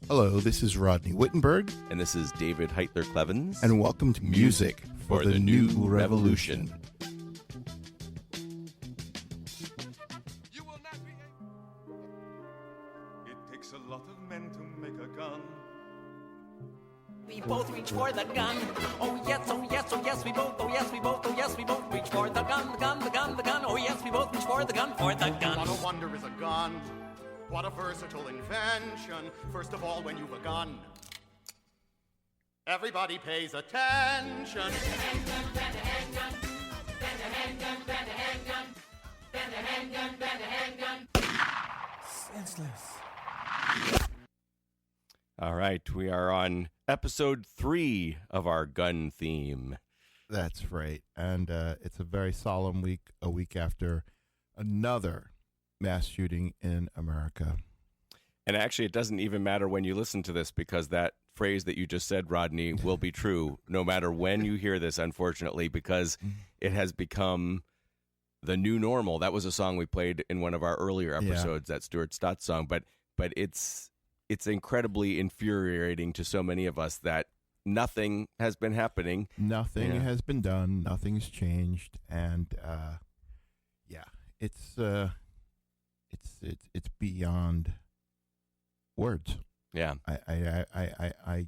Hello, this is Rodney Whittenberg, And this is David Heitler-Klevans. and welcome to Music for the New Revolution. It takes a lot of men to make a gun. We both reach for the gun. Oh yes, oh yes, oh yes, we both, oh yes, we both, oh yes, we both reach for the gun, the gun, the gun, the gun. Oh yes, we both reach for the gun, for the gun. What a wonder is a gun. What a versatile invention. First of all, when you've a gun, everybody pays attention. All right, we are on episode 3 of our gun theme. That's right. And it's a very solemn week, a week after another mass shooting in America. And actually, it doesn't even matter when you listen to this, because that phrase that you just said, Rodney, will be true no matter when you hear this, unfortunately, because it has become the new normal. That was a song we played in one of our earlier episodes, that Stuart Stotts song. But it's incredibly infuriating to so many of us that nothing has been happening. Nothing has been done. Nothing's changed. And it's beyond words. Yeah. I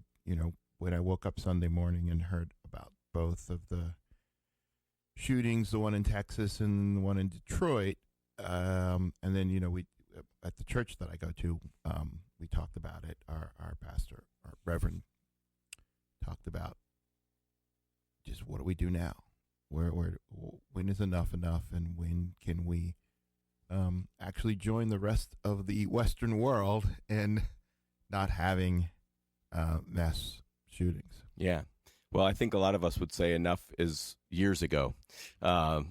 when I woke up Sunday morning and heard about both of the shootings, the one in Texas and the one in Detroit, and then we at the church that I go to, we talked about it. Our pastor, our reverend, talked about just what do we do now? When is enough, and when can we actually join the rest of the Western world in not having mass shootings? Yeah. Well, I think a lot of us would say enough is years ago. Enough,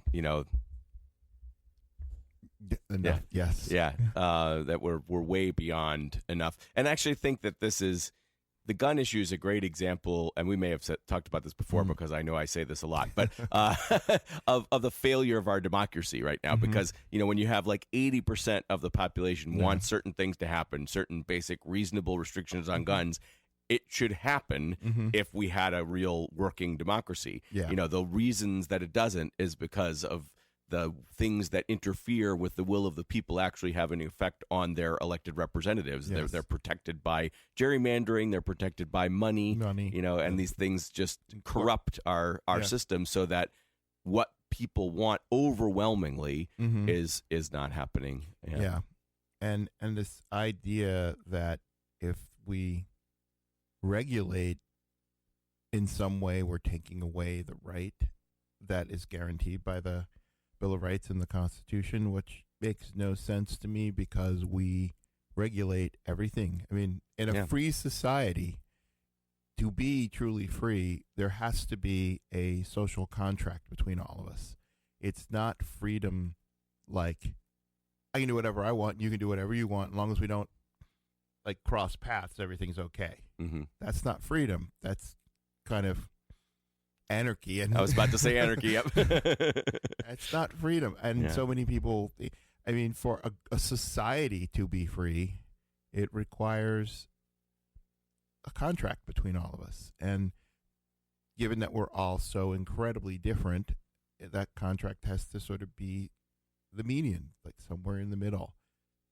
yes. Yeah, that we're way beyond enough. And I actually think that the gun issue is a great example, and we may have talked about this before because I know I say this a lot, but of the failure of our democracy right now. Because, when you have like 80% of the population wants certain things to happen, certain basic reasonable restrictions on guns, it should happen if we had a real working democracy. Yeah. The reasons that it doesn't is because of the things that interfere with the will of the people actually have an effect on their elected representatives. Yes. They're protected by gerrymandering. They're protected by money. And these things just corrupt our system so that what people want overwhelmingly is not happening. Yeah. And this idea that if we regulate in some way, we're taking away the right that is guaranteed by the Bill of Rights and the Constitution, which makes no sense to me because we regulate everything. I mean, in a free society, to be truly free, there has to be a social contract between all of us. It's not freedom like I can do whatever I want, you can do whatever you want, as long as we don't like cross paths, everything's okay. That's not freedom. That's kind of anarchy. And I was about to say anarchy. Yep. It's not freedom. And so many people, I mean, for a society to be free, it requires a contract between all of us. And given that we're all so incredibly different, that contract has to sort of be the median, like somewhere in the middle.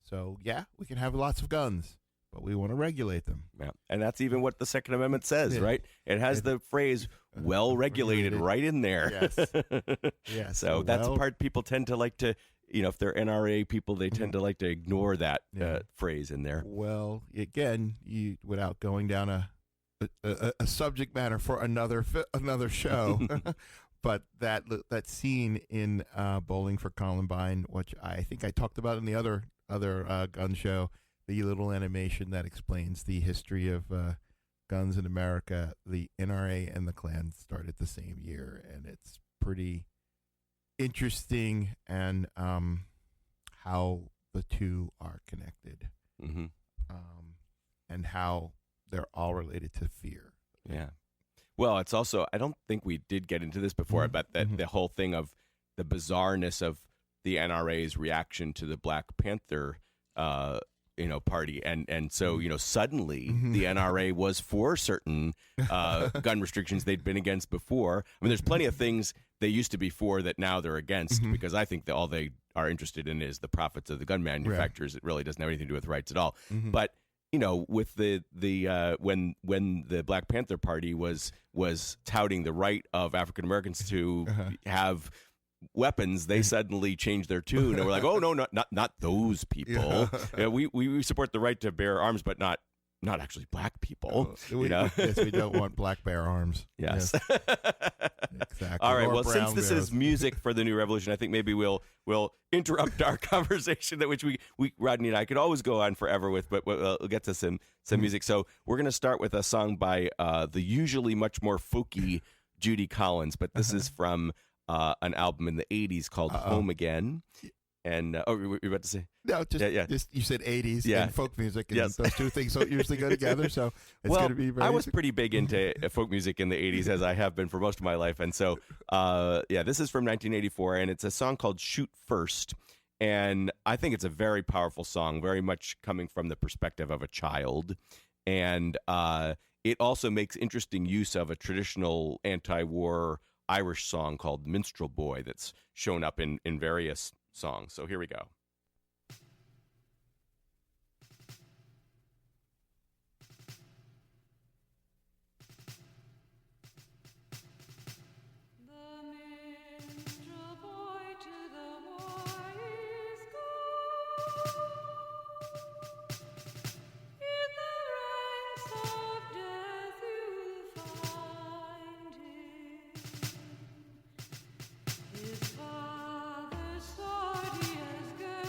So, we can have lots of guns, but we want to regulate them. Yeah. And that's even what the Second Amendment says, right? It has the phrase well-regulated right in there. Yes. So that's the part people tend to like to, if they're NRA people, they tend to like to ignore that phrase in there. Well, again, without going down a subject matter for another show, but that scene in Bowling for Columbine, which I think I talked about in the other gun show, the little animation that explains the history of guns in America, the NRA and the Klan started the same year, and it's pretty interesting and how the two are connected, and how they're all related to fear. Yeah. Well, it's also, I don't think we did get into this before, but that the whole thing of the bizarreness of the NRA's reaction to the Black Panther party, and so suddenly the NRA was for certain gun restrictions they'd been against before. I mean, there's plenty of things they used to be for that now they're against, because I think that all they are interested in is the profits of the gun manufacturers. It really doesn't have anything to do with rights at all. But with the when the Black Panther Party was touting the right of African Americans to have weapons, they suddenly changed their tune and were like, "Oh no, not those people. We support the right to bear arms, but not actually black people." Yes, we don't want black bear arms. Yes. Exactly. All right. Or Well, since brown this bears. is music for the new revolution, I think maybe we'll interrupt our conversation, that which we Rodney and I could always go on forever with, but we'll get to some music. So we're going to start with a song by the usually much more folky Judy Collins, but this is from an album in the 80s called Home Again. And you're about to say? No, just you said 80s and folk music, and those two things don't usually go together. So it's going to be very. I was pretty big into folk music in the 80s, as I have been for most of my life, and so this is from 1984, and it's a song called "Shoot First," and I think it's a very powerful song, very much coming from the perspective of a child, and it also makes interesting use of a traditional anti-war Irish song called "Minstrel Boy" that's shown up in various songs. So here we go. His father's sword he has girded.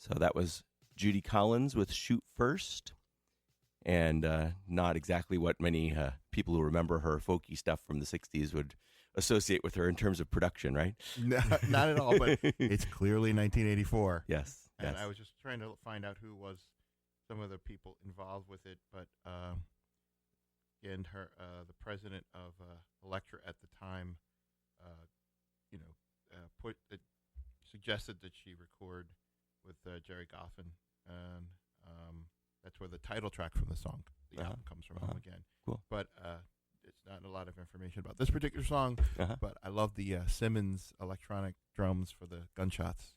So that was Judy Collins with Shoot First. And not exactly what many people who remember her folky stuff from the 60s would associate with her in terms of production, right? No, not at all, but it's clearly 1984. Yes. And yes. I was just trying to find out who was some of the people involved with it, but again, the president of Elektra at the time, suggested that she record with Jerry Goffin, and that's where the title track from the song, the album, comes from. Home Again. Cool. But it's not a lot of information about this particular song. But I love the Simmons electronic drums for the gunshots.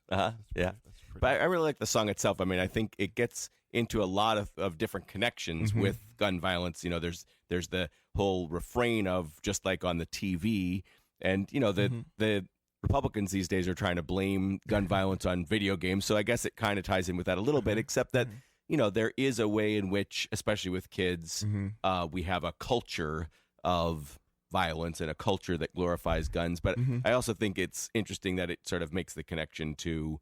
Yeah. But I really like the song itself. I mean, I think it gets into a lot of different connections with gun violence. You know, there's the whole refrain of just like on the TV, and you know the Republicans these days are trying to blame gun violence on video games. So I guess it kind of ties in with that a little bit, except that you know there is a way in which, especially with kids, we have a culture of violence and a culture that glorifies guns. But I also think it's interesting that it sort of makes the connection to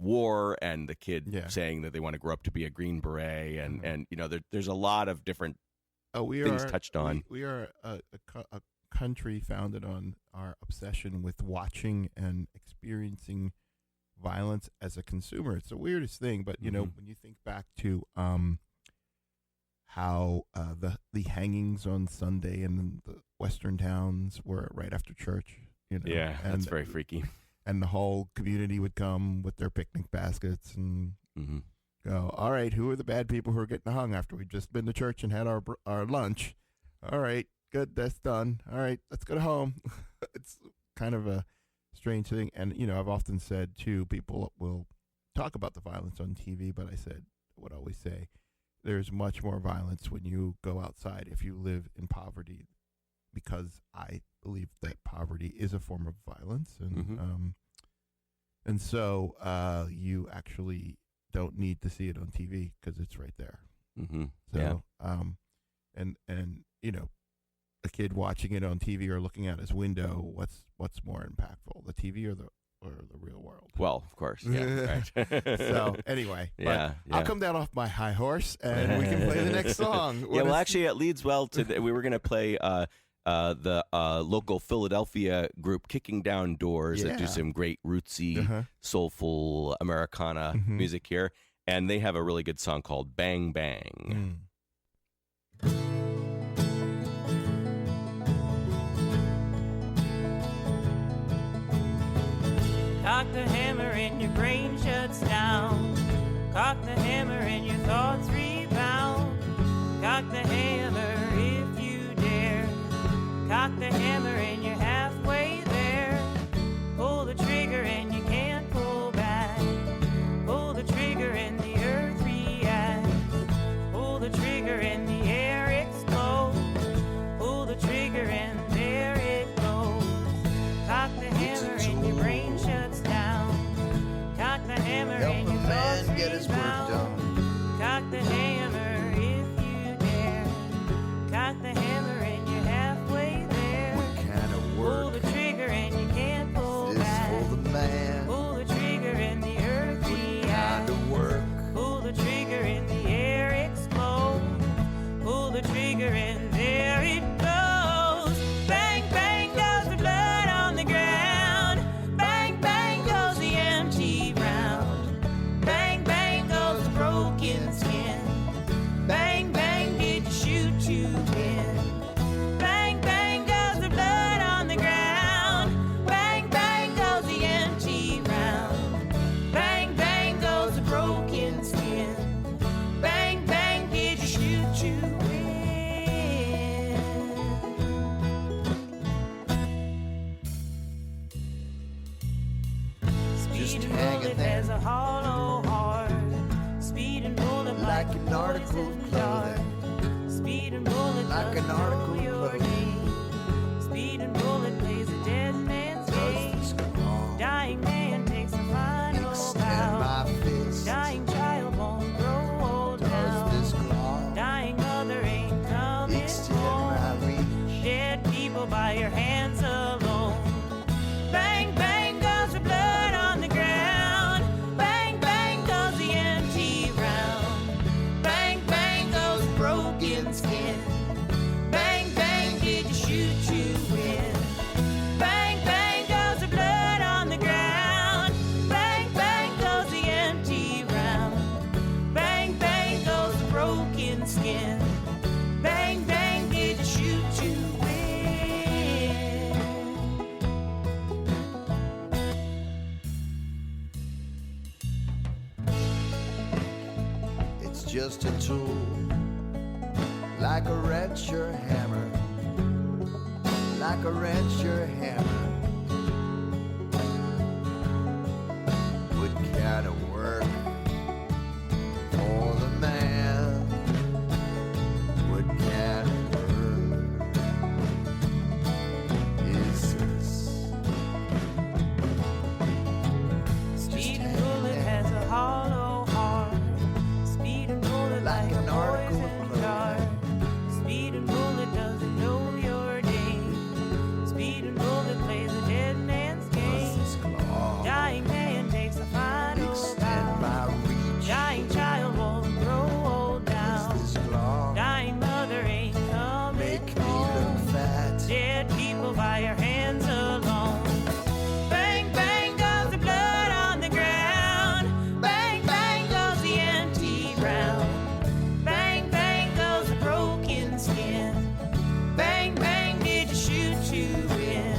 war and the kid saying that they want to grow up to be a Green Beret, and you know there's a lot of different things touched on. We are a country founded on our obsession with watching and experiencing violence as a consumer. It's the weirdest thing, but you know when you think back to how the hangings on Sunday in the western towns were right after church. You know, yeah, that's very freaky. And the whole community would come with their picnic baskets and go, all right, who are the bad people who are getting hung after we've just been to church and had our lunch? All right, good, that's done. All right, let's go home. It's kind of a strange thing. And, you know, I've often said, too, people will talk about the violence on TV, but I would always say there's much more violence when you go outside if you live in poverty, because I believe that poverty is a form of violence, and so you actually don't need to see it on TV because it's right there. So, and you know, a kid watching it on TV or looking out his window, what's more impactful, the TV or the real world? Well, of course, yeah. Right. So anyway, I'll come down off my high horse and we can play the next song. Actually, it leads well to we were going to play the local Philadelphia group Kicking Down Doors that do some great rootsy, soulful Americana music here, and they have a really good song called Bang Bang. Cock the hammer and your brain shuts down. Cock the hammer and your thoughts rebound. Cock the hammer if you dare. Cock the hammer and you're halfway there. Pull the trigger and you can't pull back. Pull the trigger and the earth reacts. Pull the trigger and the air explodes. Pull the trigger and there it goes. Cock the hammer and your brain shuts down. Cock the hammer and your thoughts rebound. Cock the hammer if you dare. Cock the hammer and you're halfway there. What kind of work? Pull the trigger and you can't pull back. For the man. Pull the trigger and the earth reacts. Kind of work. Pull the trigger and the air explodes. Pull the trigger and there it goes. Bang, bang goes the blood on the ground. Bang, bang goes the empty round. Bang, bang goes the broken skin. Bang, bang, did you shoot to win? Bang, bang goes the blood on the ground. Bang, bang goes the empty round. Bang, bang goes the broken skin. Bang, bang, did you shoot to win? Speeding bullet has a hollow heart. Speeding bullet Like like an a article of poison dart. clothing. Speeding bullet Like an doesn't article know of your clothing. name. Speeding bullet plays a dead man's game. Does this go on? Dying man takes a final Extend bow. my fist. Dying child won't grow old now. Does this go on? Dying mother ain't coming Extend home. my reach. Dead people by your hands alone. Bang, bang goes the blood on the ground. Bang, bang goes just a tool, like a wrench or hammer, like a wrench or hammer. What kind of work for the man? What kind of work is this? Speeding bullet has a hollow heart. Speeding bullet like a poison dart. Speeding bullet doesn't know your name. Speeding bullet plays a dead man's game. Dying man takes a final bow. Dying child won't grow old down. Dying mother ain't coming home. Dead people by your hands alone. Bang, bang goes the blood on the ground. Bang, bang goes the empty round. Bang, bang goes the broken skin. Bang, bang, did you shoot to win?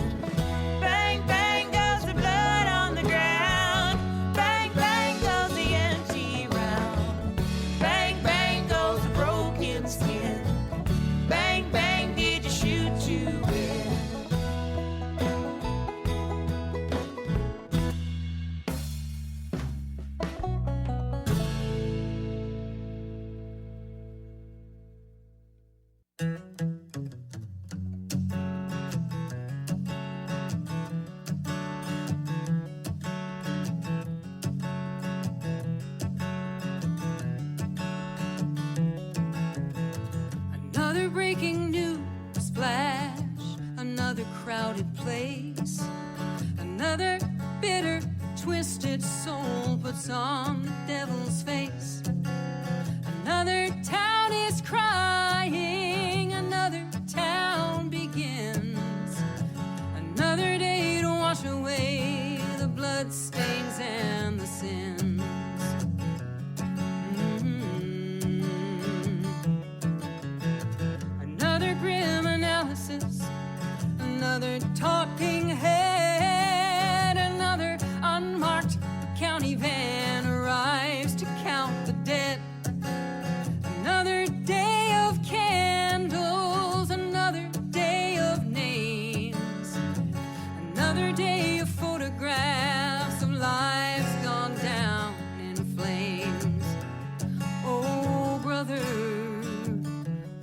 Bang, bang goes the blood on the ground. Bang, bang goes the empty round. Bang, bang goes the broken skin. Bang, bang, did you shoot to win? Another breaking news flash, another crowded place, another bitter, twisted soul puts on the devil's face. Another town is crying, another town begins. Another day to wash away the blood stains and the sins. Another grim analysis, another talking head, another unmarked county van arrives to count the dead. Another day of candles, another day of names, another day of photographs of lives gone down in flames. Oh, brother,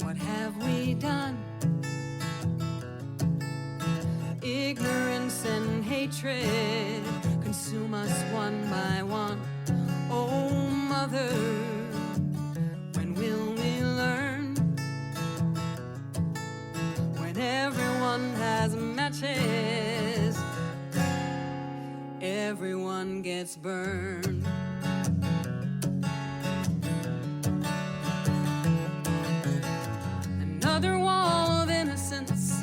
what have we done? Ignorance and hatred consume us one by one. Oh, mother, when will we learn? When everyone has matches, everyone gets burned. Another wall of innocence,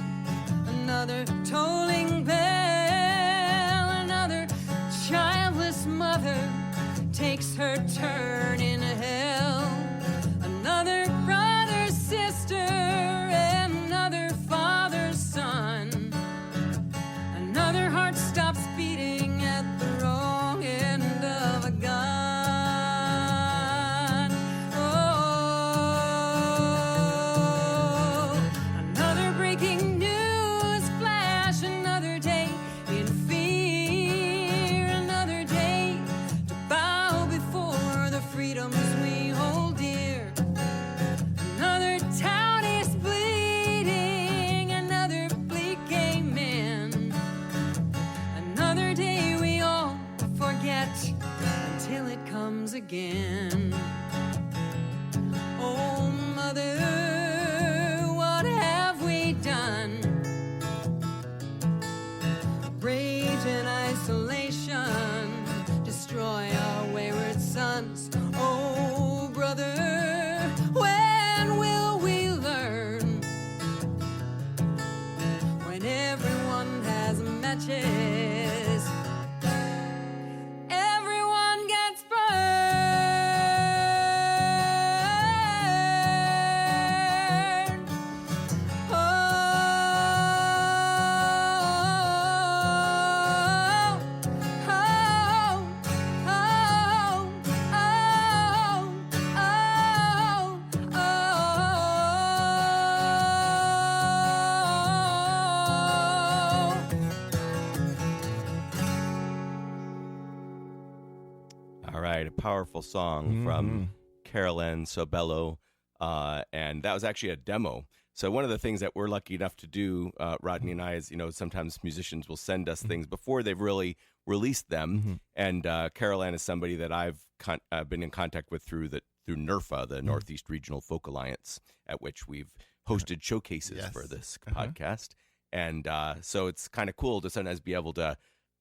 another tolling bell, another childless mother takes her turn in hell. Another brother, sister, another father's son. Another heart stops beating at the wrong end of a gun. Oh, another breaking news flash, another day in fear, another day to bow before the freedoms we hold dear. Another town is bleeding, another bleak amen. Another day we all forget until it comes again. Oh, mother, what have we done? Rage and isolation destroy our wayward sons. Oh, brother, when will we learn? When everyone has matches, everyone gets burned. Oh, oh, oh, oh, oh. All right, a powerful song from Carolann Solebello, and that was actually a demo. So one of the things that we're lucky enough to do, Rodney and I, is, sometimes musicians will send us things before they've really released them, and Carolann is somebody that I've been in contact with through NERFA, the Northeast Regional Folk Alliance, at which we've hosted showcases for this podcast, and so it's kind of cool to sometimes be able to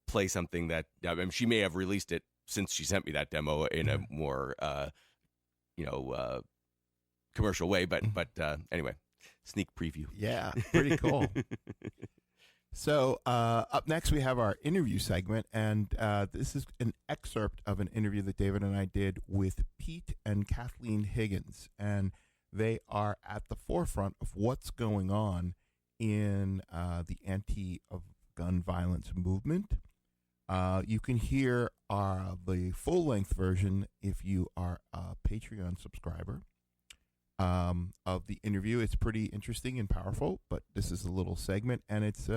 play something that she may have released it since she sent me that demo in a more commercial way, but anyway, sneak preview. Yeah, pretty cool. So up next we have our interview segment, and this is an excerpt of an interview that David and I did with Pete and Kathleen Higgins, and they are at the forefront of what's going on in the anti-gun violence movement. You can hear the full-length version if you are a Patreon subscriber of the interview. It's pretty interesting and powerful, but this is a little segment, and it's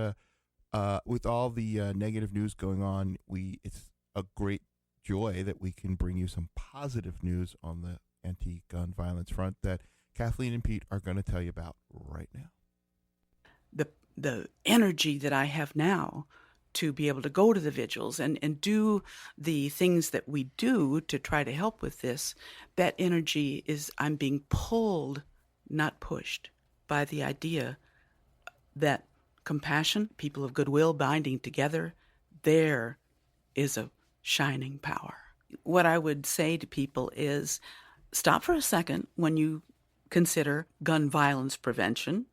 with all the negative news going on, it's a great joy that we can bring you some positive news on the anti-gun violence front that Kathleen and Pete are going to tell you about right now. The energy that I have now to be able to go to the vigils and do the things that we do to try to help with this, that energy is, I'm being pulled, not pushed, by the idea that compassion, people of goodwill binding together, there is a shining power. What I would say to people is stop for a second when you consider gun violence prevention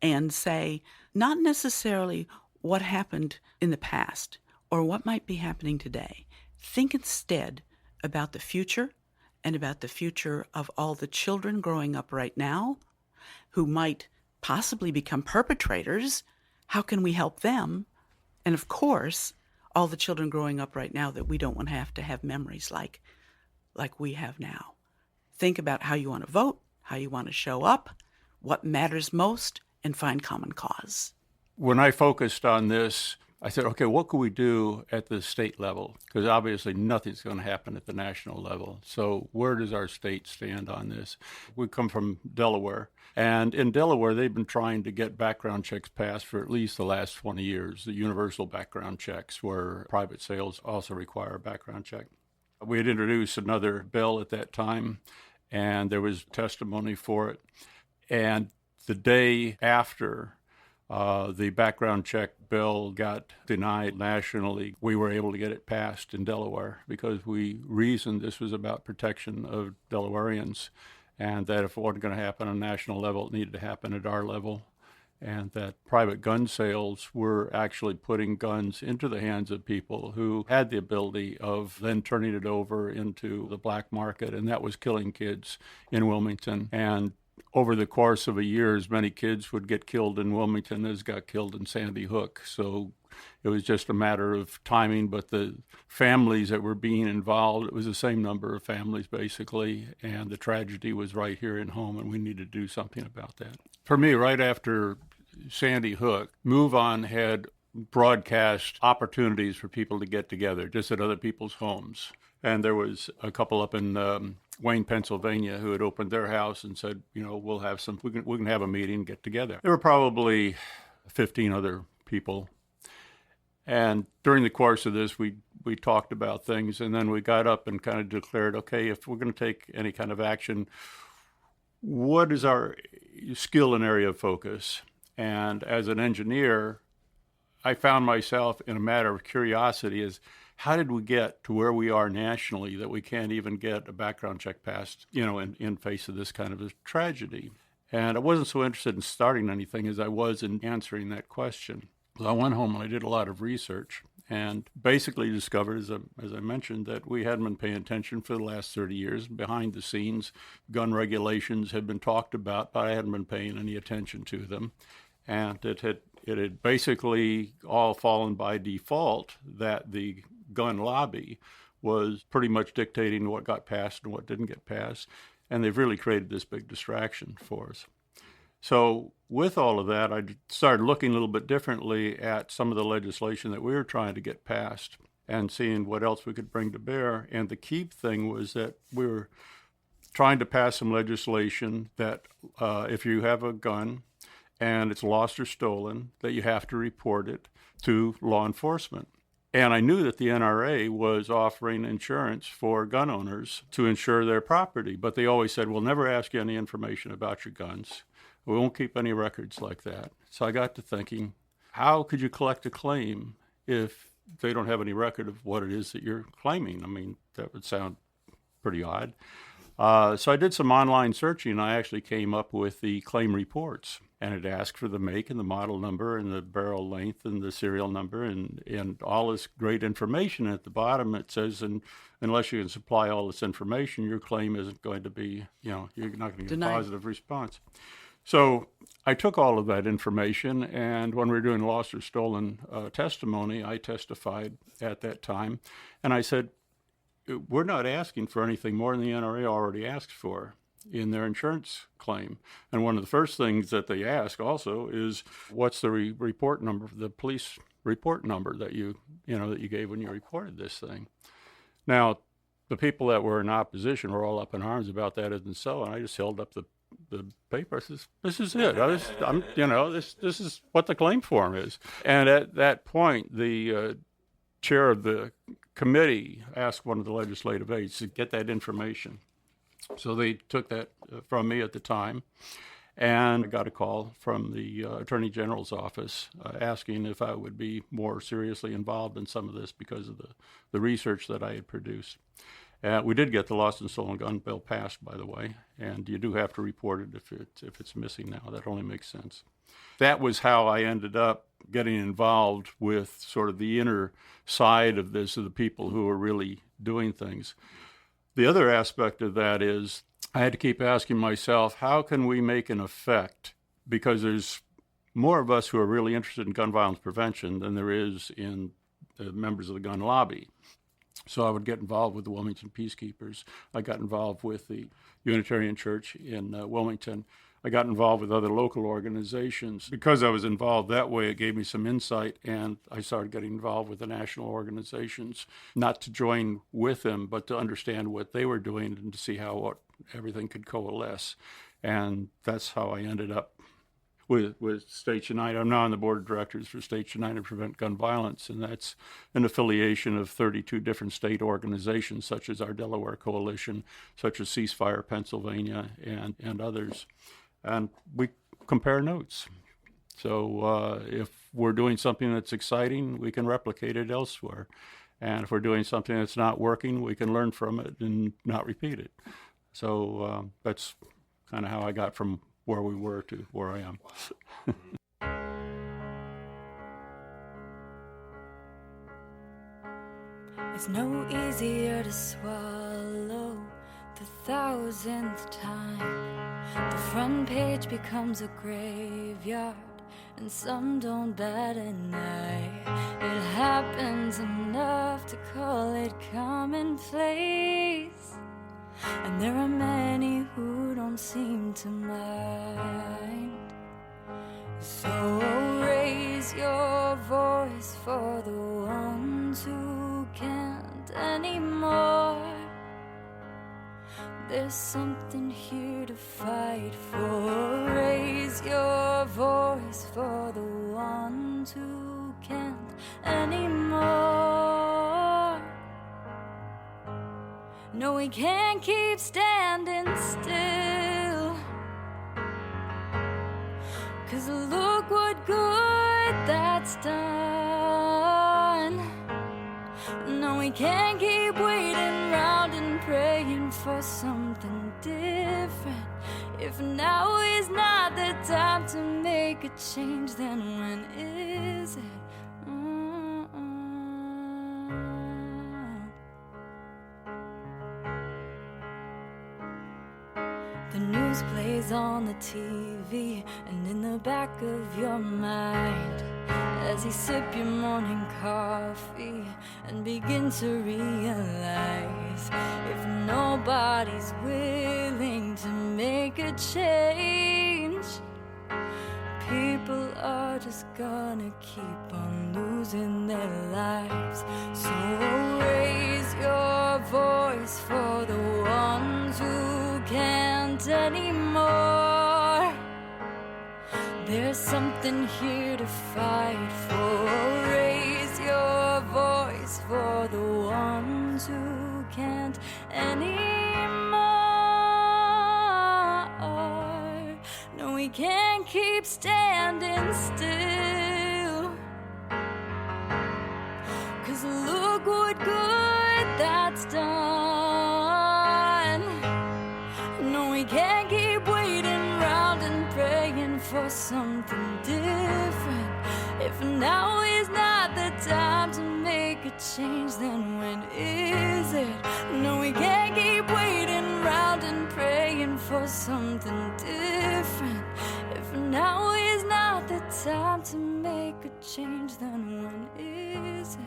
and say, not necessarily what happened in the past or what might be happening today. Think instead about the future and about the future of all the children growing up right now who might possibly become perpetrators. How can we help them? And of course, all the children growing up right now that we don't want to have memories like we have now. Think about how you want to vote, how you want to show up, what matters most, and find common cause. When I focused on this, I said, okay, what could we do at the state level? Because obviously nothing's going to happen at the national level. So where does our state stand on this? We come from Delaware. And in Delaware, they've been trying to get background checks passed for at least the last 20 years, the universal background checks, where private sales also require a background check. We had introduced another bill at that time, and there was testimony for it. And the day after the background check bill got denied nationally, we were able to get it passed in Delaware because we reasoned this was about protection of Delawareans, and that if it wasn't going to happen on a national level, it needed to happen at our level, and that private gun sales were actually putting guns into the hands of people who had the ability of then turning it over into the black market, and that was killing kids in Wilmington. And over the course of a year, as many kids would get killed in Wilmington as got killed in Sandy Hook. So it was just a matter of timing, but the families that were being involved, it was the same number of families basically, and the tragedy was right here at home, and we needed to do something about that. For me, right after Sandy Hook, Move On had broadcast opportunities for people to get together just at other people's homes. And there was a couple up in Wayne, Pennsylvania, who had opened their house and said, we'll have we can have a meeting, get together. There were probably 15 other people. And during the course of this, we talked about things, and then we got up and kind of declared, okay, if we're going to take any kind of action, what is our skill and area of focus? And as an engineer, I found myself in a matter of curiosity is, how did we get to where we are nationally that we can't even get a background check passed, in face of this kind of a tragedy? And I wasn't so interested in starting anything as I was in answering that question. So I went home and I did a lot of research and basically discovered, as I mentioned, that we hadn't been paying attention for the last 30 years. Behind the scenes, gun regulations had been talked about, but I hadn't been paying any attention to them. And it had basically all fallen by default that the gun lobby was pretty much dictating what got passed and what didn't get passed, and they've really created this big distraction for us. So with all of that, I started looking a little bit differently at some of the legislation that we were trying to get passed. and seeing what else we could bring to bear. And the key thing was that we were trying to pass some legislation that if you have a gun and it's lost or stolen, that you have to report it to law enforcement. And I knew that the NRA was offering insurance for gun owners to insure their property, but they always said, we'll never ask you any information about your guns. We won't keep any records like that. So I got to thinking, how could you collect a claim if they don't have any record of what it is that you're claiming? I mean, that would sound pretty odd. So I did some online searching, and I actually came up with the claim reports. And it asked for the make and the model number and the barrel length and the serial number and all this great information. At the bottom, it says, unless you can supply all this information, your claim isn't going to be, you're not going to get a positive response. So I took all of that information, and when we were doing lost or stolen testimony, I testified at that time. And I said, we're not asking for anything more than the NRA already asked for in their insurance claim. And one of the first things that they ask also is, what's the report number, the police report number that you gave when you reported this thing? Now, the people that were in opposition were all up in arms about that isn't so, and I just held up the paper. I says, this is it. This is what the claim form is. And at that point, the chair of the committee asked one of the legislative aides to get that information. So they took that from me at the time, and I got a call from the Attorney General's office asking if I would be more seriously involved in some of this because of the research that I had produced. We did get the lost and stolen gun bill passed, by the way, and you do have to report it if it's missing now. That only makes sense. That was how I ended up getting involved with sort of the inner side of this, of the people who are really doing things. The other aspect of that is I had to keep asking myself, how can we make an effect? Because there's more of us who are really interested in gun violence prevention than there is in the members of the gun lobby. So I would get involved with the Wilmington Peacekeepers. I got involved with the Unitarian Church in Wilmington. I got involved with other local organizations. Because I was involved that way, it gave me some insight, and I started getting involved with the national organizations, not to join with them, but to understand what they were doing and to see how everything could coalesce. And that's how I ended up with States United. I'm now on the board of directors for States United to Prevent Gun Violence, and that's an affiliation of 32 different state organizations, such as our Delaware Coalition, such as Ceasefire Pennsylvania, and others. And we compare notes. So if we're doing something that's exciting, we can replicate it elsewhere. And if we're doing something that's not working, we can learn from it and not repeat it. So that's kind of how I got from where we were to where I am. It's no easier to swallow the 1000th time. The front page becomes a graveyard, and some don't bat an eye. It happens enough to call it commonplace, and there are many who don't seem to mind. So raise your voice for the ones who can't anymore. There's something here to fight for. Raise your voice for the ones who can't anymore. No, we can't keep standing still, 'cause look what good that's done. No, we can't keep waiting round and praying for something different. If now is not the time to make a change, then when is it? The news plays on the TV and in the back of your mind as you sip your morning coffee and begin to realize if nobody's willing to make a change, people are just gonna keep on losing their lives. So something here to fight for. Raise your voice for the ones who can't anymore. No, we can't keep standing still, 'cause look what good that's done. No, we can't keep waiting round and praying for something different. If now is not the time to make a change, then when is it? No, we can't keep waiting round and praying for something different. If now is not the time to make a change, then when is it?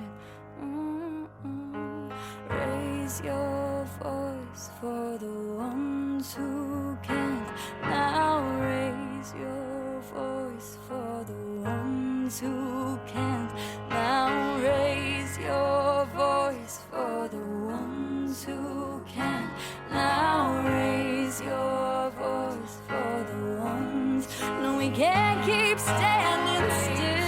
Raise your voice for the ones who can't. Now raise your voice for the ones who can't. Now raise your voice for the ones who can't. Now raise your voice for the ones. No, we can't keep standing still.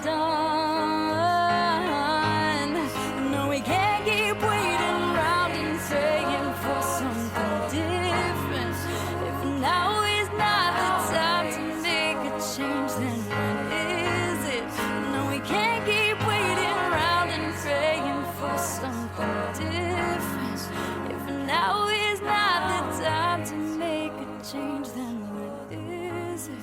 Done. No, we can't keep waiting round and praying for something different. If now is not the time to make a change, then when is it? No, we can't keep waiting round and praying for something different. If now is not the time to make a change, then when is it?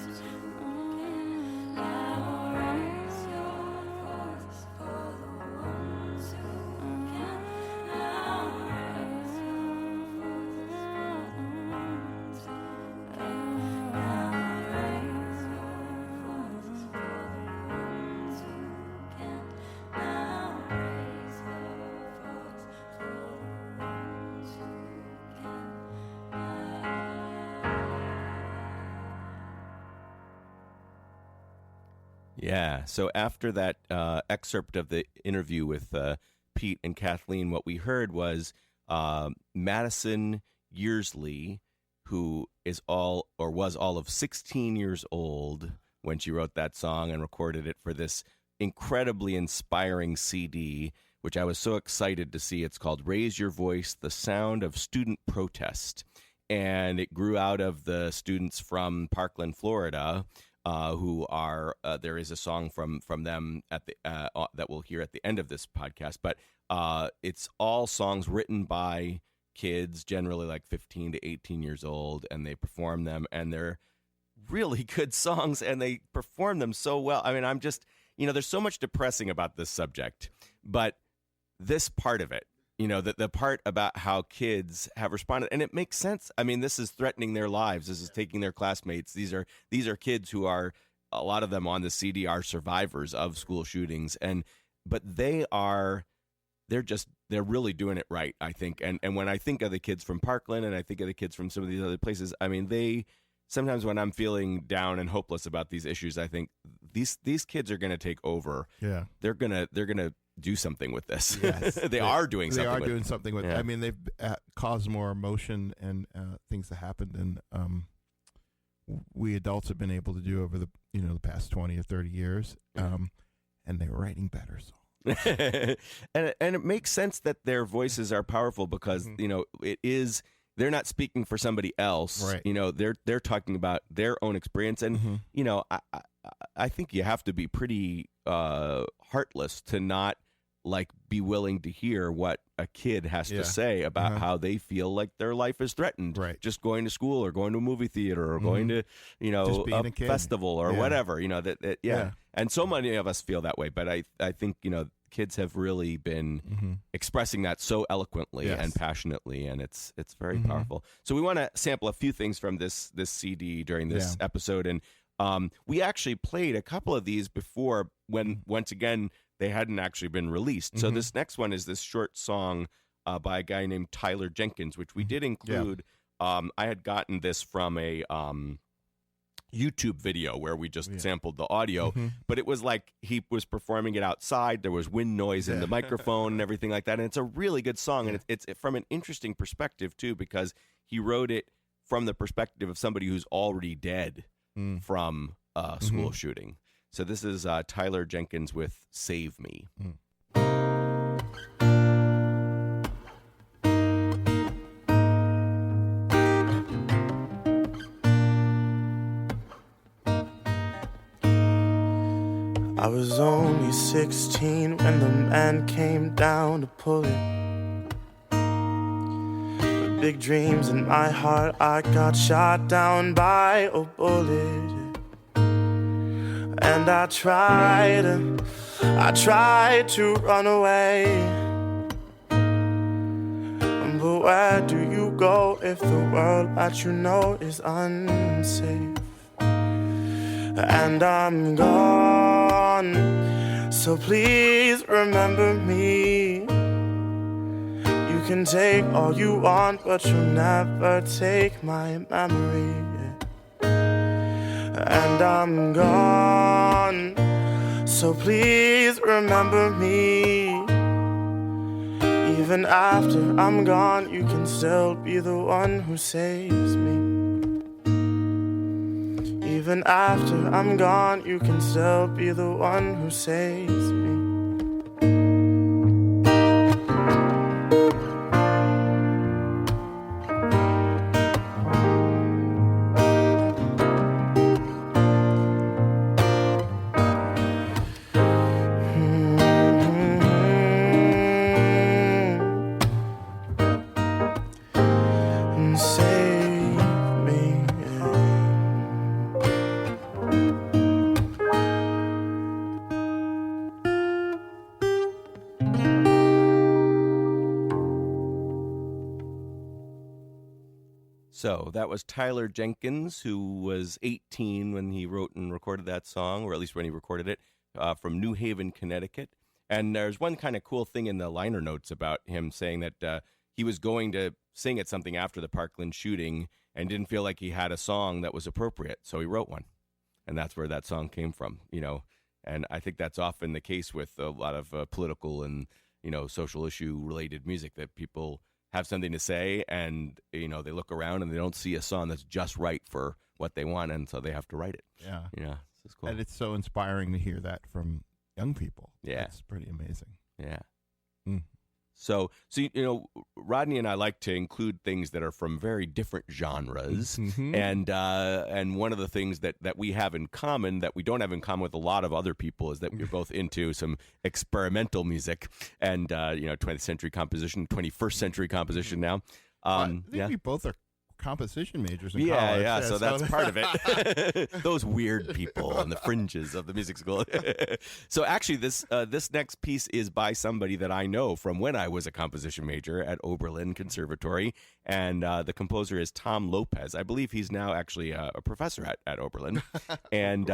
Yeah. So after that excerpt of the interview with Pete and Kathleen, what we heard was Madison Yearsley, who was all of 16 years old when she wrote that song and recorded it for this incredibly inspiring CD, which I was so excited to see. It's called Raise Your Voice, The Sound of Student Protest. And it grew out of the students from Parkland, Florida, who are there is a song from them at the that we'll hear at the end of this podcast, but it's all songs written by kids, generally like 15 to 18 years old, and they perform them, and they're really good songs, and they perform them so well. I mean, I'm just, there's so much depressing about this subject, but this part of it, the part about how kids have responded, and it makes sense. I mean, this is threatening their lives. This is taking their classmates. These are kids who are, a lot of them on the CD are survivors of school shootings, but they're really doing it right, I think. And when I think of the kids from Parkland and I think of the kids from some of these other places, I mean, sometimes when I'm feeling down and hopeless about these issues, I think these kids are going to take over. Yeah, they're gonna do something with this. Yes. They are doing something. They are doing something with it. Yeah. I mean, they've caused more emotion and things that happened, and we adults have been able to do over the the past 20 or 30 years, and they're writing better songs. and it makes sense that their voices are powerful because it is, they're not speaking for somebody else. Right. They're talking about their own experience, and I think you have to be pretty heartless to not be willing to hear what a kid has to say about how they feel like their life is threatened. Right. Just going to school or going to a movie theater or going to a festival or whatever. And so many of us feel that way. But I think kids have really been expressing that so eloquently and passionately, and it's very powerful. So we want to sample a few things from this CD during this episode, and we actually played a couple of these before when, once again, they hadn't actually been released. So this next one is this short song by a guy named Tyler Jenkins, which we did include. I had gotten this from a YouTube video where we just sampled the audio, but it was like he was performing it outside. There was wind noise in the microphone and everything like that. And it's a really good song. And it's from an interesting perspective, too, because he wrote it from the perspective of somebody who's already dead from a school shooting. So this is Tyler Jenkins with Save Me. I was only 16 when the man came down to pull it. With big dreams in my heart, I got shot down by a bullet. And I tried to run away. But where do you go if the world that you know is unsafe? And I'm gone, so please remember me. You can take all you want, but you'll never take my memory. And I'm gone, so please remember me. Even after I'm gone, you can still be the one who saves me. Even after I'm gone, you can still be the one who saves me. So that was Tyler Jenkins, who was 18 when he wrote and recorded that song, or at least when he recorded it, from New Haven, Connecticut. And there's one kind of cool thing in the liner notes about him saying that he was going to sing at something after the Parkland shooting and didn't feel like he had a song that was appropriate, so he wrote one. And that's where that song came from, you know. And I think that's often the case with a lot of political and, you know, social issue-related music, that people have something to say, and they look around and they don't see a song that's just right for what they want, and so they have to write it. It's cool. And it's so inspiring to hear that from young people. Yeah, it's pretty amazing. Yeah. So Rodney and I like to include things that are from very different genres, and one of the things that we have in common that we don't have in common with a lot of other people is that we're both into some experimental music and 20th century composition, 21st century composition now. I think we both are composition majors in college. Yeah, so that's part of it. Those weird people on the fringes of the music school. So actually, this next piece is by somebody that I know from when I was a composition major at Oberlin Conservatory, and the composer is Tom Lopez. I believe he's now actually a professor at Oberlin. And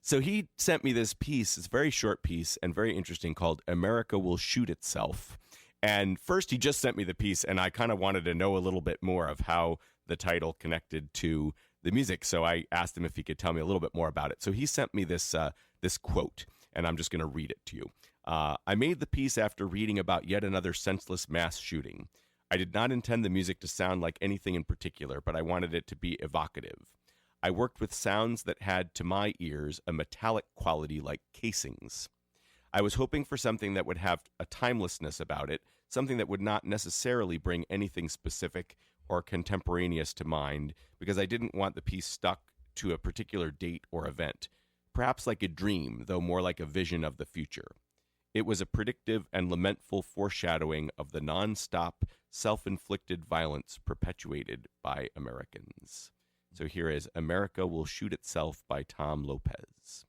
so he sent me this piece. It's a very short piece and very interesting, called "America Will Shoot Itself." And first, he just sent me the piece, and I kind of wanted to know a little bit more of how the title connected to the music. So I asked him if he could tell me a little bit more about it. So he sent me this quote, and I'm just going to read it to you. I made the piece after reading about yet another senseless mass shooting. I did not intend the music to sound like anything in particular, but I wanted it to be evocative. I worked with sounds that had, to my ears, a metallic quality like casings. I was hoping for something that would have a timelessness about it, something that would not necessarily bring anything specific or contemporaneous to mind, because I didn't want the piece stuck to a particular date or event, perhaps like a dream, though more like a vision of the future. It was a predictive and lamentful foreshadowing of the non-stop, self-inflicted violence perpetuated by Americans. So here is "America Will Shoot Itself" by Tom Lopez.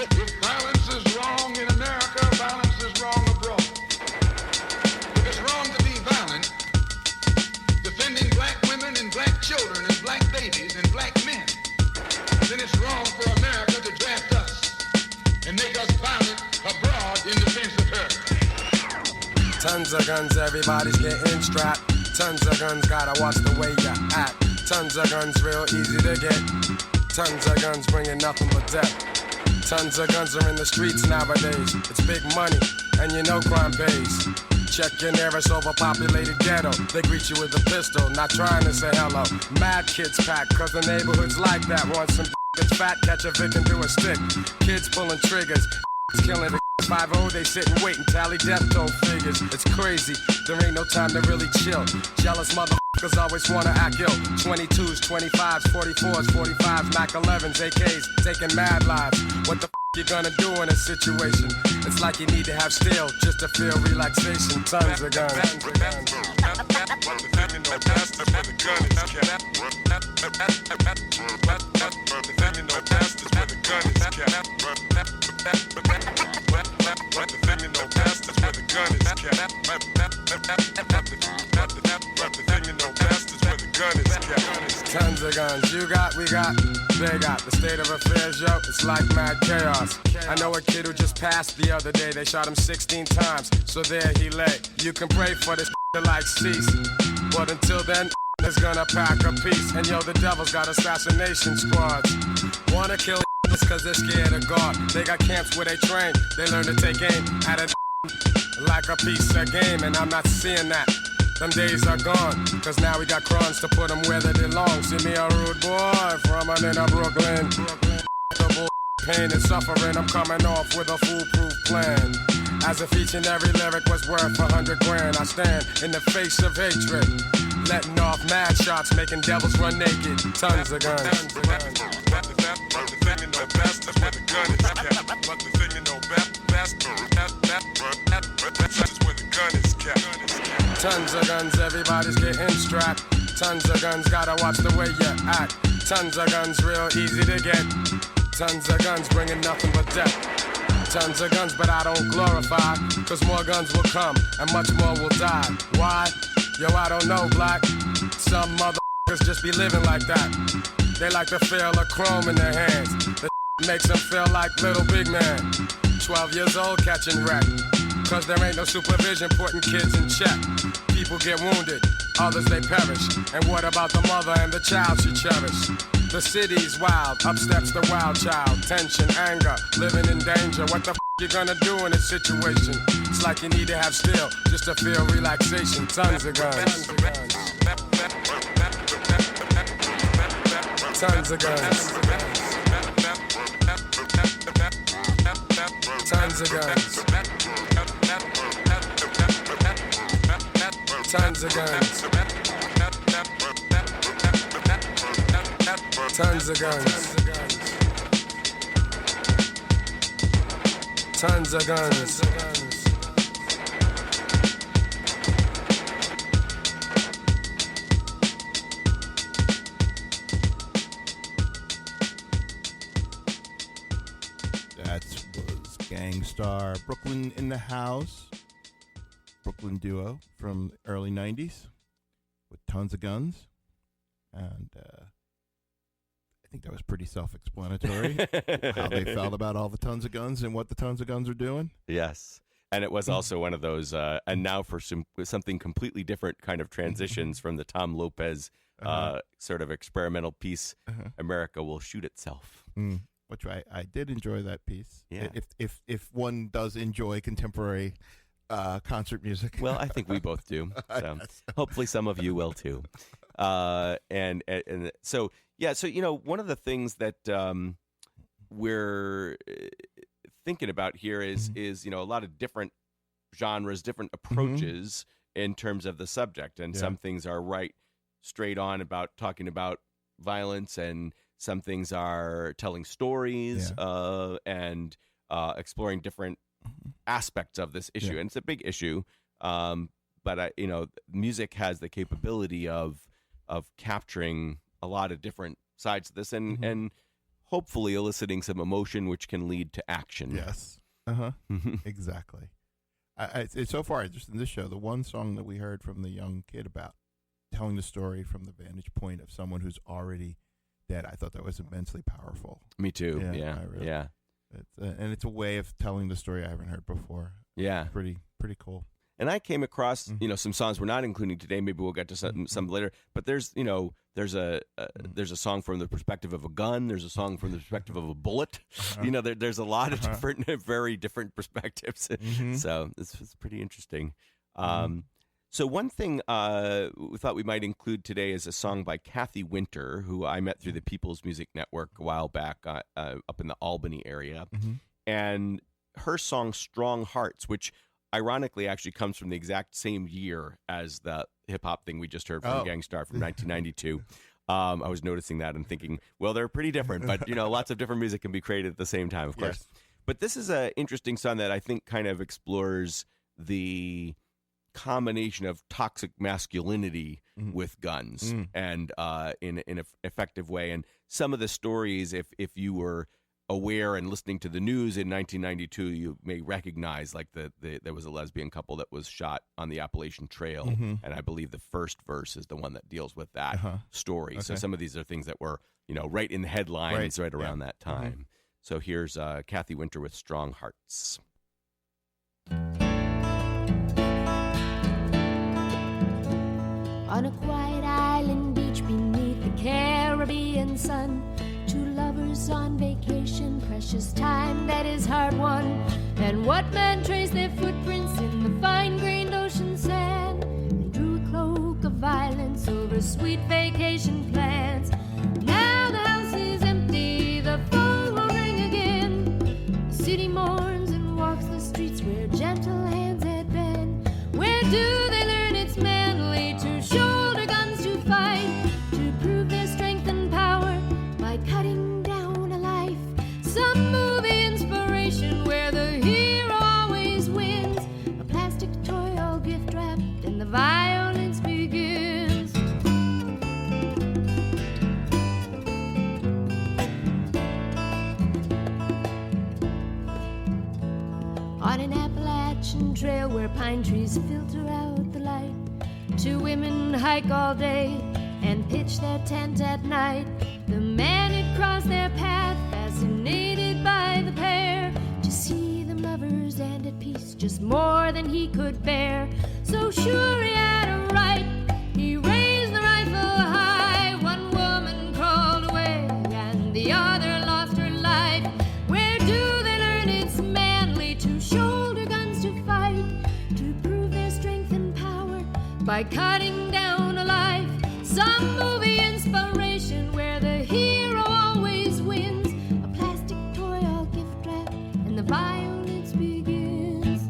If violence is wrong in America, violence is wrong abroad. If it's wrong to be violent, defending black women and black children and black babies and black men, then it's wrong for America to draft us and make us violent abroad in defense of her. Tons of guns, everybody's getting strapped. Tons of guns, gotta watch the way you act. Tons of guns, real easy to get. Tons of guns, bringing nothing but death. Tons of guns are in the streets nowadays. It's big money, and you know crime pays. Check your nearest overpopulated ghetto. They greet you with a pistol, not trying to say hello. Mad kids pack, cause the neighborhood's like that. Want some that's fat, catch a Vic and do a stick. Kids pulling triggers, killing the 5-0, they sit and wait and tally death toll figures. It's crazy, there ain't no time to really chill. Jealous motherfuckers always wanna act ill. 22s, 25s, 44s, 45s, Mac 11s, AKs, taking mad lives. What the you gonna do in a situation? It's like you need to have steel just to feel relaxation. Tons of guns. Tons of guns. Tons of guns, you got, we got, they got. The state of affairs, yo, it's like mad chaos. I know a kid who just passed the other day. They shot him 16 times, so there he lay. You can pray for this to like cease, but until then, is gonna pack a piece. And yo, the devil's got assassination squads. Wanna kill cause they're scared of God. They got camps where they train. They learn to take aim at a like a piece of game, and I'm not seeing that. Them days are gone, cause now we got crons to put them where they belong. See me a rude boy from an inner Brooklyn. The bull, pain and suffering, I'm coming off with a foolproof plan. As if each and every lyric was worth 100 grand. I stand in the face of hatred, letting off mad shots, making devils run naked. Tons of guns. Tons of guns. Tons of guns, everybody's getting strapped. Tons of guns, gotta watch the way you act. Tons of guns, real easy to get. Tons of guns, bringing nothing but death. Tons of guns, but I don't glorify, cause more guns will come and much more will die. Why? Yo, I don't know, black. Some motherfuckers just be living like that. They like to feel a chrome in their hands. The makes them feel like little big man. 12 years old catching wreck, cause there ain't no supervision putting kids in check. People get wounded, others they perish. And what about the mother and the child she cherished? The city's wild, up steps the wild child. Tension, anger, living in danger. What the you gonna do in a situation? It's like you need to have steel just to feel relaxation. Tons of guns. Tons of guns. Tons of guns. Tons of guns. Tons of guns. Tons of guns. That was Gang Starr, Brooklyn in the House. Brooklyn duo from the early 90s with Tons of Guns. And I think that was pretty self-explanatory how they felt about all the tons of guns and what the tons of guns are doing. Yes. And it was also one of those, and now for something completely different kind of transitions from the Tom Lopez sort of experimental piece, America Will Shoot Itself. Which I did enjoy that piece. Yeah. If one does enjoy contemporary concert music. Well, I think we both do. So hopefully some of you will too. And so, yeah, so, you know, one of the things that we're thinking about here is, you know, a lot of different genres, different approaches in terms of the subject. And some things are right straight on about talking about violence, and some things are telling stories and exploring different aspects of this issue. And it's a big issue. But, you know, music has the capability of capturing a lot of different sides of this, and hopefully eliciting some emotion, which can lead to action. Yes. Exactly. It's so far, just in this show, the one song that we heard from the young kid about telling the story from the vantage point of someone who's already dead, I thought that was immensely powerful. Me too. Yeah. And it's a way of telling the story I haven't heard before. Yeah. Pretty cool. And I came across, some songs we're not including today. Maybe we'll get to some later. But there's a song from the perspective of a gun. There's a song from the perspective of a bullet. There's a lot of different, very different perspectives. So it's pretty interesting. So one thing we thought we might include today is a song by Cathy Winter, who I met through the People's Music Network a while back up in the Albany area. And her song Strong Hearts, which ironically actually comes from the exact same year as the hip-hop thing we just heard from Gang Starr from 1992. I was noticing that and thinking, well, they're pretty different, but, lots of different music can be created at the same time, of course. Yes. But this is an interesting song that I think kind of explores the combination of toxic masculinity with guns and in an effective way. And some of the stories, if you were aware and listening to the news in 1992, you may recognize like there was a lesbian couple that was shot on the Appalachian Trail, and I believe the first verse is the one that deals with that story. Okay. So some of these are things that were right in the headlines right around that time. So here's Cathy Winter with Strong Hearts. On a quiet island beach beneath the Caribbean sun, two lovers on vacation, precious time that is hard won. And what man traced their footprints in the fine-grained ocean sand and drew a cloak of violence over sweet vacation plans. Now the house is empty, the phone will ring again. The city mourns and walks the streets where gentle hands had been. Where do they learn it's manly to shoulder guns to fight, to prove their strength and power by cutting down a life? Some movie inspiration where the hero always wins, a plastic toy all gift wrapped and the violence begins. On an Appalachian trail where pine trees filter out the light, two women hike all day and pitch their tent at night. The man had crossed their path, fascinated by the pair, to see them lovers and at peace, just more than he could bear. So sure he had a right, he raised the rifle high. One woman crawled away and the other lost her life. Where do they learn it's manly to shoulder guns to fight, to prove their strength and power by cutting down a life? Some movie inspiration where the hero always wins, a plastic toy all gift wrapped and the violence begins.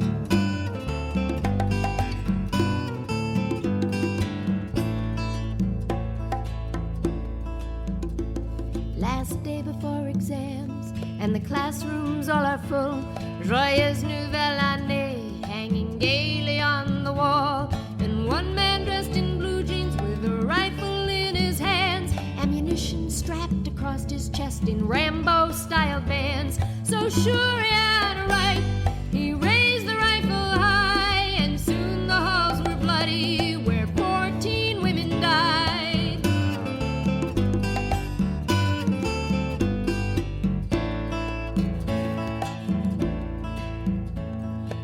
Last day before exams and the classrooms all are full, Joyeuses nouvelles années hanging gaily on the wall, and one man dressed in blue jeans with a rifle in his hands, ammunition strapped across his chest in Rambo-style bands. So sure he had a right, he raised the rifle high, and soon the halls were bloody where 14 women died.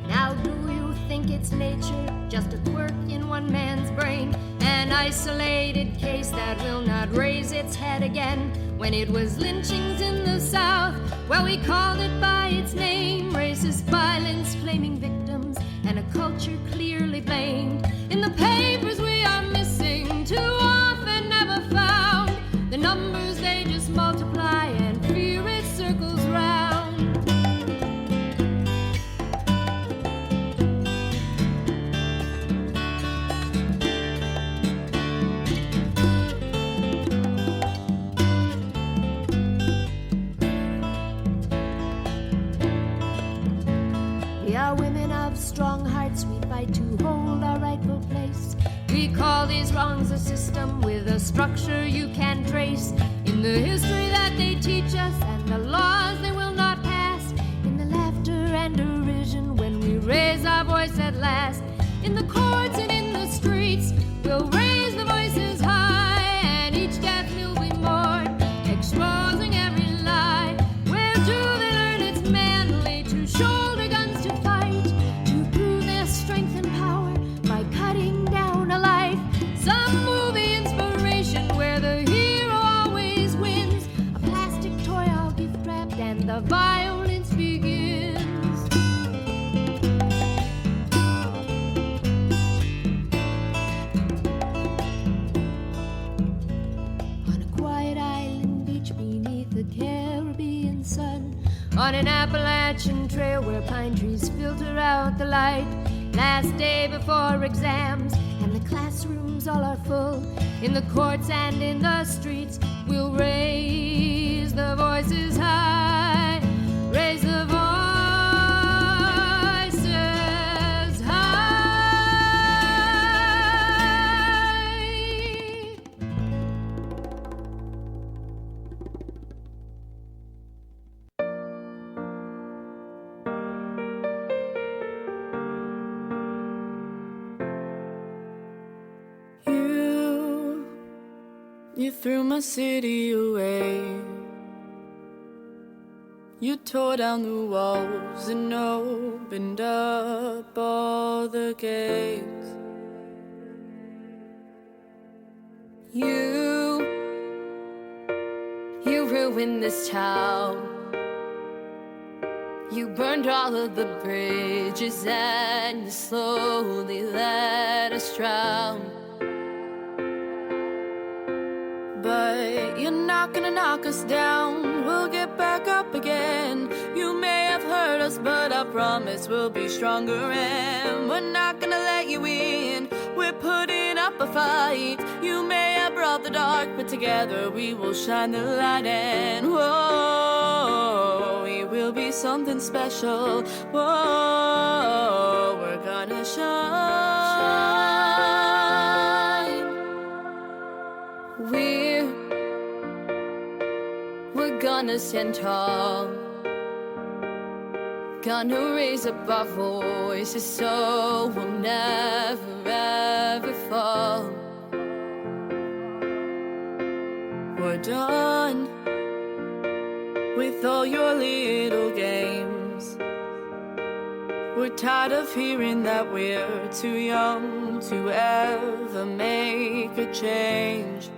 Now do you think it's nature, just a quirk in one man's brain, an isolated case that will not raise its head again? When it was lynchings in the South, well, we called it by its name, racist violence claiming victims and a culture clearly blamed. In the papers we are missing, too often never found. The numbers they just multiply and fear it circles round. We are women of strong hearts, we fight to hold our rightful place. We call these wrongs a system with a structure you can trace. In the history that they teach us the violence begins. On a quiet island beach beneath the Caribbean sun, on an Appalachian trail where pine trees filter out the light, last day before exams and the classrooms all are full, in the courts and in the streets we'll raise the voices high, raise the voices high. You threw my city away. You tore down the walls and opened up all the gates. You ruined this town. You burned all of the bridges and you slowly let us drown. But you're not gonna knock us down. We'll get back up again. You may have hurt us, but I promise we'll be stronger. And we're not gonna let you in. We're putting up a fight. You may have brought the dark, but together we will shine the light. And whoa, we will be something special. Whoa, we're gonna shine. We're gonna stand tall, gonna raise up our voices so we'll never ever fall. We're done with all your little games. We're tired of hearing that we're too young to ever make a change.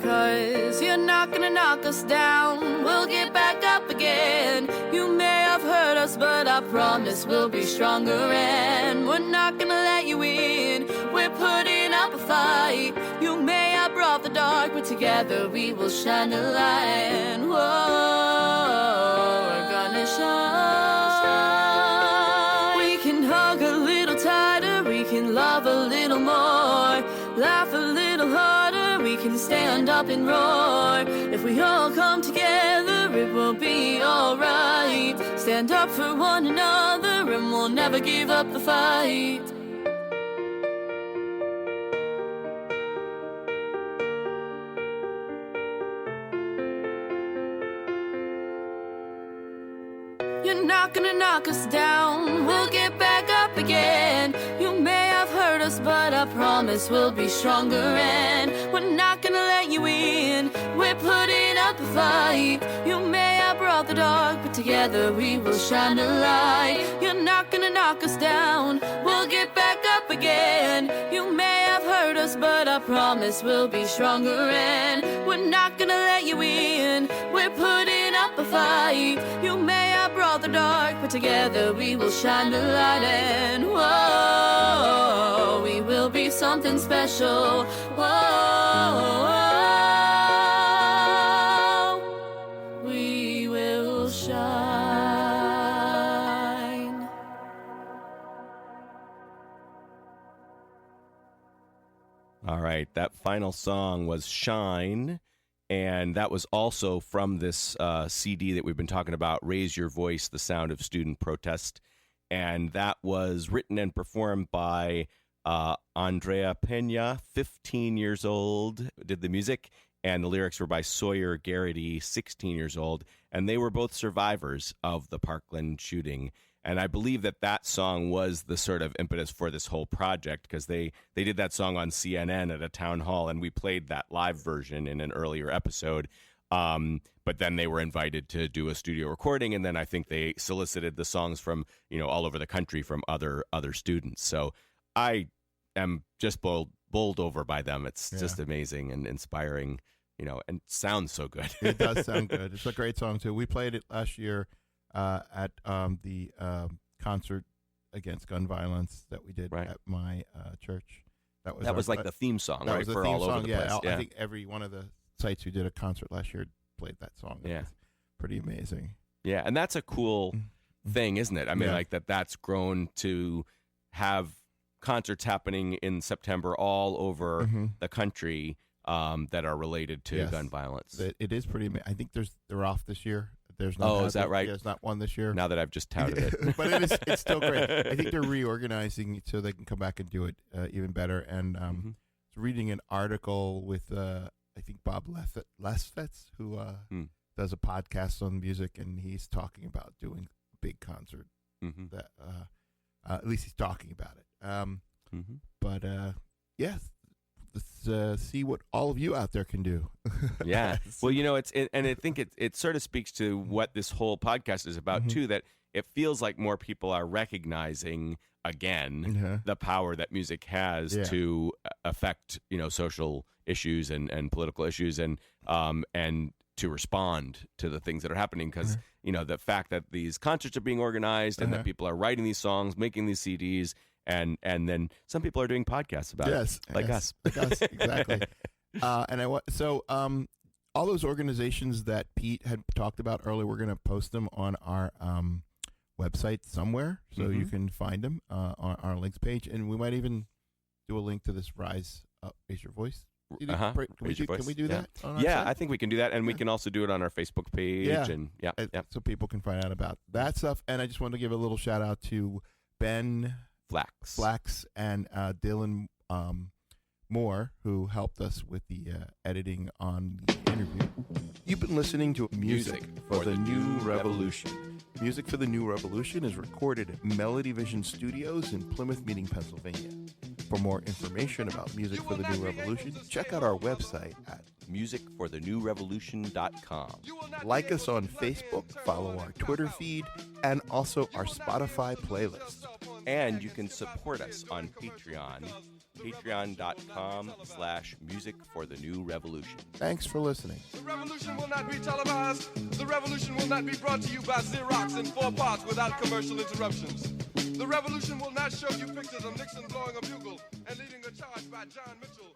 'Cause you're not gonna knock us down. We'll get back up again. You may have hurt us, but I promise we'll be stronger. And we're not gonna let you in. We're putting up a fight. You may have brought the dark, but together we will shine the light. And whoa, we're gonna shine. We can hug a little tighter. We can love a little more. Laugh a little harder. We can stand up and roar. If we all come together, it will be alright. Stand up for one another and we'll never give up the fight. You're not gonna knock us down. We'll get back up again. You may have hurt us, but I promise we'll be stronger. And we're not gonna let you in. We're putting up a fight. You may have brought the dark, but together we will shine a light. You're not gonna knock us down. We'll get back up again. You may have hurt us, but I promise we'll be stronger. And we're not gonna let you in. We're putting up a fight. You may have brought the dark, but together we will shine the light. And whoa, we will be something special. Whoa, we will shine. All right, that final song was Shine. And that was also from this CD that we've been talking about, Raise Your Voice, The Sound of Student Protest. And that was written and performed by Andrea Pena, 15 years old, did the music. And the lyrics were by Sawyer Garrity, 16 years old. And they were both survivors of the Parkland shooting. And I believe that that song was the sort of impetus for this whole project, because they did that song on CNN at a town hall, and we played that live version in an earlier episode. But then they were invited to do a studio recording, and then I think they solicited the songs from, all over the country from other students. So I am just bowled over by them. It's just amazing and inspiring and sounds so good. It does sound good. It's a great song too. We played it last year at the concert against gun violence that we did at my church. That was like the theme song, right? Was the for theme all song. over the place. I think every one of the sites we did a concert last year played that song. It was pretty amazing. Yeah, and that's a cool thing, isn't it? I mean, like that's grown to have concerts happening in September all over the country that are related to gun violence. It is pretty amazing. I think they're off this year. There's not. Is that right? There's not one this year. Now that I've just touted it, but it's still great. I think they're reorganizing so they can come back and do it even better. And I was reading an article with I think Bob Lesfetz, who does a podcast on music, and he's talking about doing a big concert. That at least he's talking about it. But yes. Let's see what all of you out there can do. Yeah. Well, and I think it sort of speaks to what this whole podcast is about too, that it feels like more people are recognizing again the power that music has to affect, social issues and political issues and to respond to the things that are happening. Because, the fact that these concerts are being organized and that people are writing these songs, making these CDs, and then some people are doing podcasts about it, like us. Like us, exactly. All those organizations that Pete had talked about earlier, we're going to post them on our website somewhere, so you can find them on our links page, and we might even do a link to this Raise Your Voice. Can we do that? On our site? I think we can do that, and we can also do it on our Facebook page. And so people can find out about that stuff. And I just want to give a little shout out to Ben Flax and Dylan Moore, who helped us with the editing on the interview. You've been listening to Music for the New Revolution. Music for the New Revolution is recorded at Melody Vision Studios in Plymouth Meeting, Pennsylvania. For more information about Music for the New Revolution, check out our website at musicforthenewrevolution.com. Like us on Facebook, follow our Twitter feed, and also our Spotify playlist. And you can support us on Patreon, patreon.com/musicforthenewrevolution. Thanks for listening. The revolution will not be televised. The revolution will not be brought to you by Xerox in 4 parts without commercial interruptions. The revolution will not show you pictures of Nixon blowing a bugle and leading a charge by John Mitchell.